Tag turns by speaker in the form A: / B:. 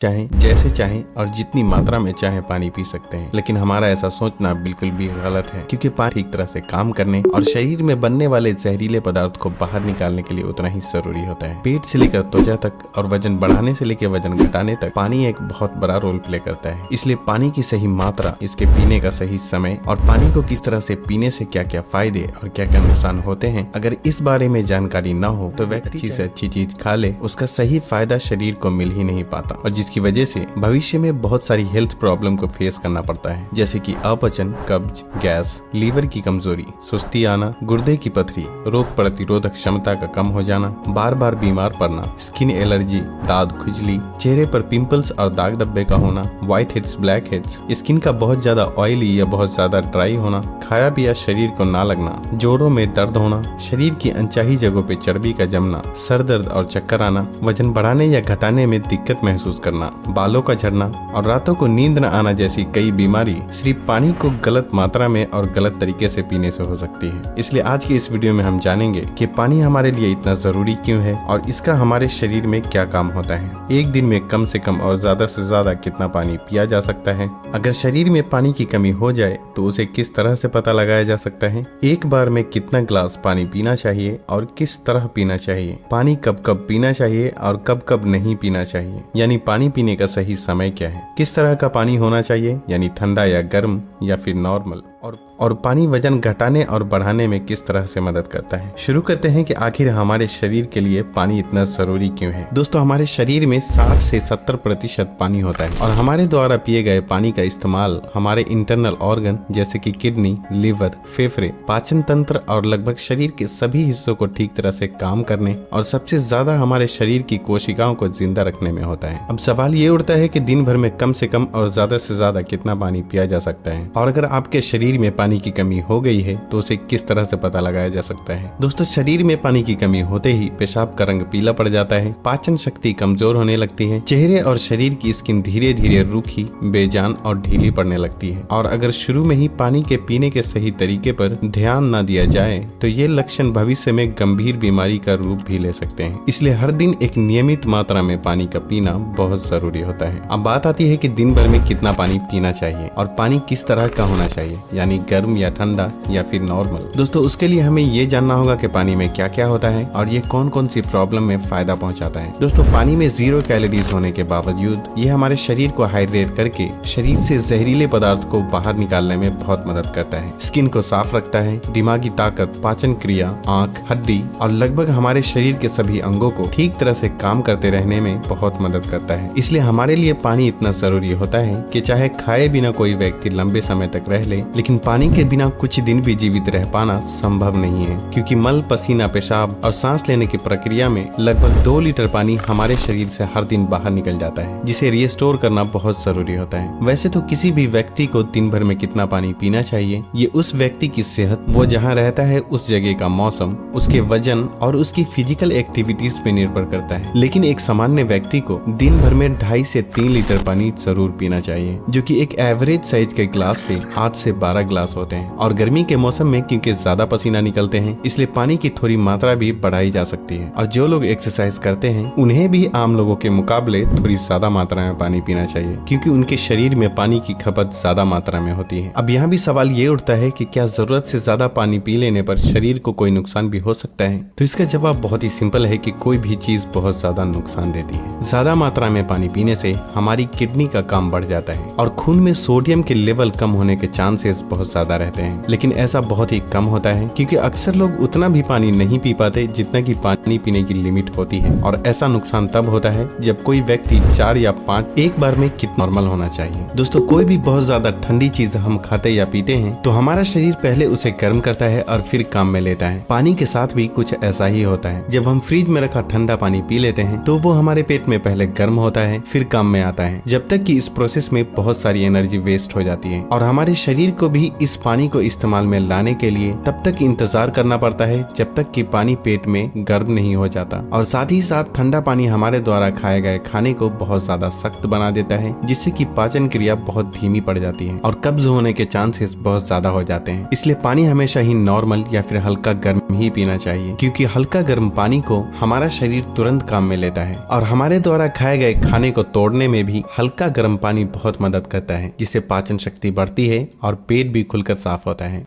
A: चाहें, जैसे चाहें और जितनी मात्रा में चाहें पानी पी सकते हैं। लेकिन हमारा ऐसा सोचना बिल्कुल भी गलत है, क्योंकि पानी ठीक तरह से काम करने और शरीर में बनने वाले जहरीले पदार्थ को बाहर निकालने के लिए उतना ही जरूरी होता है। पेट से लेकर त्वचा तक और वजन बढ़ाने से लेकर वजन घटाने तक पानी एक बहुत बड़ा रोल प्ले करता है। इसलिए पानी की सही मात्रा, इसके पीने का सही समय और पानी को किस तरह से पीने से क्या क्या फायदे और क्या क्या नुकसान होते हैं, अगर इस बारे में जानकारी न हो तो व्यक्ति अच्छी से अच्छी चीज खा ले, उसका सही फायदा शरीर को मिल ही नहीं पाता और जिसकी वजह से भविष्य में बहुत सारी हेल्थ प्रॉब्लम को फेस करना पड़ता है, जैसे कि अपचन, कब्ज, गैस, लीवर की कमजोरी, सुस्ती आना, गुर्दे की पथरी, रोग प्रतिरोधक क्षमता का कम हो जाना, बार बार बीमार पड़ना, स्किन एलर्जी, दाद खुजली, चेहरे पर पिंपल्स और दाग धब्बे का होना, white heads, black heads, skin का बहुत ज्यादा ऑयली या बहुत ज्यादा ड्राई होना, खाया पिया शरीर को ना लगना, जोड़ों में दर्द होना, शरीर की अनचाही जगहों पे चर्बी का जमना, सर दर्द और चक्कर आना, वजन बढ़ाने या घटाने में दिक्कत महसूस करना, बालों का झड़ना और रातों को नींद न आना जैसी कई बीमारी सिर्फ पानी को गलत मात्रा में और गलत तरीके से पीने से हो सकती है। इसलिए आज की इस वीडियो में हम जानेंगे कि पानी हमारे लिए इतना जरूरी क्यों है और इसका हमारे शरीर में क्या काम होता है। एक दिन में कम से कम और ज्यादा से ज्यादा कितना पानी पिया जा सकता है, अगर शरीर में पानी की कमी हो जाए तो उसे किस तरह से पता लगाया जा सकता है, एक बार में कितना ग्लास पानी पीना चाहिए और किस तरह पीना चाहिए, पानी कब कब पीना चाहिए और कब कब नहीं पीना चाहिए, यानी पानी पीने का सही समय क्या है, किस तरह का पानी होना चाहिए, यानी ठंडा या गर्म या फिर नॉर्मल, और पानी वजन घटाने और बढ़ाने में किस तरह से मदद करता है। शुरू करते हैं कि आखिर हमारे शरीर के लिए पानी इतना जरूरी क्यों है। दोस्तों, हमारे शरीर में 60 से 70% पानी होता है और हमारे द्वारा पिए गए पानी का इस्तेमाल हमारे इंटरनल ऑर्गन जैसे कि किडनी, लिवर, फेफड़े, पाचन तंत्र और लगभग शरीर के सभी हिस्सों को ठीक तरह से काम करने और सबसे ज्यादा हमारे शरीर की कोशिकाओं को जिंदा रखने में होता है। अब सवाल ये उठता है कि दिन भर में कम से कम और ज्यादा से ज्यादा कितना पानी पिया जा सकता है, और अगर आपके शरीर में पानी की कमी हो गई है तो उसे किस तरह से पता लगाया जा सकता है। दोस्तों, शरीर में पानी की कमी होते ही पेशाब का रंग पीला पड़ जाता है, पाचन शक्ति कमजोर होने लगती है, चेहरे और शरीर की स्किन धीरे धीरे रूखी, बेजान और ढीली पड़ने लगती है। और अगर शुरू में ही पानी के पीने के सही तरीके पर ध्यान न दिया जाए तो ये लक्षण भविष्य में गंभीर बीमारी का रूप भी ले सकते हैं। इसलिए हर दिन एक नियमित मात्रा में पानी का पीना बहुत जरूरी होता है। अब बात आती है कि दिन भर में कितना पानी पीना चाहिए और पानी किस तरह का होना चाहिए, यानी गर्म या ठंडा या फिर नॉर्मल। दोस्तों, उसके लिए हमें ये जानना होगा कि पानी में क्या क्या होता है और ये कौन कौन सी प्रॉब्लम में फायदा पहुंचाता है। दोस्तों, पानी में 0 कैलोरीज होने के बावजूद ये हमारे शरीर को हाइड्रेट करके शरीर से जहरीले पदार्थ को बाहर निकालने में बहुत मदद करता है, स्किन को साफ रखता है, दिमागी ताकत, पाचन क्रिया, आँख, हड्डी और लगभग हमारे शरीर के सभी अंगों को ठीक तरह से काम करते रहने में बहुत मदद करता है। इसलिए हमारे लिए पानी इतना जरूरी होता है कि चाहे खाए बिना कोई व्यक्ति लंबे समय तक रह ले, लेकिन पानी के बिना कुछ दिन भी जीवित रह पाना संभव नहीं है, क्योंकि मल, पसीना, पेशाब और सांस लेने की प्रक्रिया में लगभग 2 लीटर पानी हमारे शरीर से हर दिन बाहर निकल जाता है, जिसे रिस्टोर करना बहुत जरूरी होता है। वैसे तो किसी भी व्यक्ति को दिन भर में कितना पानी पीना चाहिए ये उस व्यक्ति की सेहत, वो जहाँ रहता है उस जगह का मौसम, उसके वजन और उसकी फिजिकल एक्टिविटीज पे निर्भर करता है। लेकिन एक सामान्य व्यक्ति को दिन भर में 2.5 से 3 लीटर पानी जरूर पीना चाहिए, जो कि एक एवरेज साइज के ग्लास से 8 से 12 ग्लास होते हैं। और गर्मी के मौसम में क्योंकि ज्यादा पसीना निकलते हैं, इसलिए पानी की थोड़ी मात्रा भी बढ़ाई जा सकती है। और जो लोग एक्सरसाइज करते हैं उन्हें भी आम लोगों के मुकाबले थोड़ी ज्यादा मात्रा में पानी पीना चाहिए, क्योंकि उनके शरीर में पानी की खपत ज्यादा मात्रा में होती है। अब यहाँ भी सवाल ये उठता है कि क्या जरूरत से ज्यादा पानी पी लेने पर शरीर को कोई नुकसान भी हो सकता है? तो इसका जवाब बहुत ही सिंपल है कि कोई भी चीज बहुत ज्यादा नुकसान देती है। ज्यादा मात्रा में पानी पीने से हमारी किडनी का काम बढ़ जाता है और खून में सोडियम के लेवल कम होने के चांसेस बहुत ज्यादा रहते हैं। लेकिन ऐसा बहुत ही कम होता है, क्योंकि अक्सर लोग उतना भी पानी नहीं पी पाते जितना कि पानी पीने की लिमिट होती है। और ऐसा नुकसान तब होता है जब कोई व्यक्ति 4 या 5 एक बार में कितना नॉर्मल होना चाहिए। दोस्तों, कोई भी बहुत ज्यादा ठंडी चीज हम खाते या पीते हैं तो हमारा शरीर पहले उसे गर्म करता है और फिर काम में लेता है। पानी के साथ भी कुछ ऐसा ही होता है। जब हम फ्रिज में रखा ठंडा पानी पी लेते हैं तो वो हमारे पेट में पहले गर्म होता है, फिर काम में आता है, जब तक कि इस प्रोसेस में बहुत सारी एनर्जी वेस्ट हो जाती है और हमारे शरीर को भी भी इस पानी को इस्तेमाल में लाने के लिए तब तक इंतजार करना पड़ता है जब तक कि पानी पेट में गर्म नहीं हो जाता। और साथ ही साथ ठंडा पानी हमारे द्वारा खाए गए खाने को बहुत ज्यादा सख्त बना देता है, जिससे कि पाचन क्रिया बहुत धीमी पड़ जाती है और कब्ज होने के चांसेस बहुत ज्यादा हो जाते हैं। इसलिए पानी हमेशा ही नॉर्मल या फिर हल्का गर्म ही पीना चाहिए, क्योंकि हल्का गर्म पानी को हमारा शरीर तुरंत काम में लेता है और हमारे द्वारा खाए गए खाने को तोड़ने में भी हल्का गर्म पानी बहुत मदद करता है, जिससे पाचन शक्ति बढ़ती है और पेट भी खुलकर साफ होता है।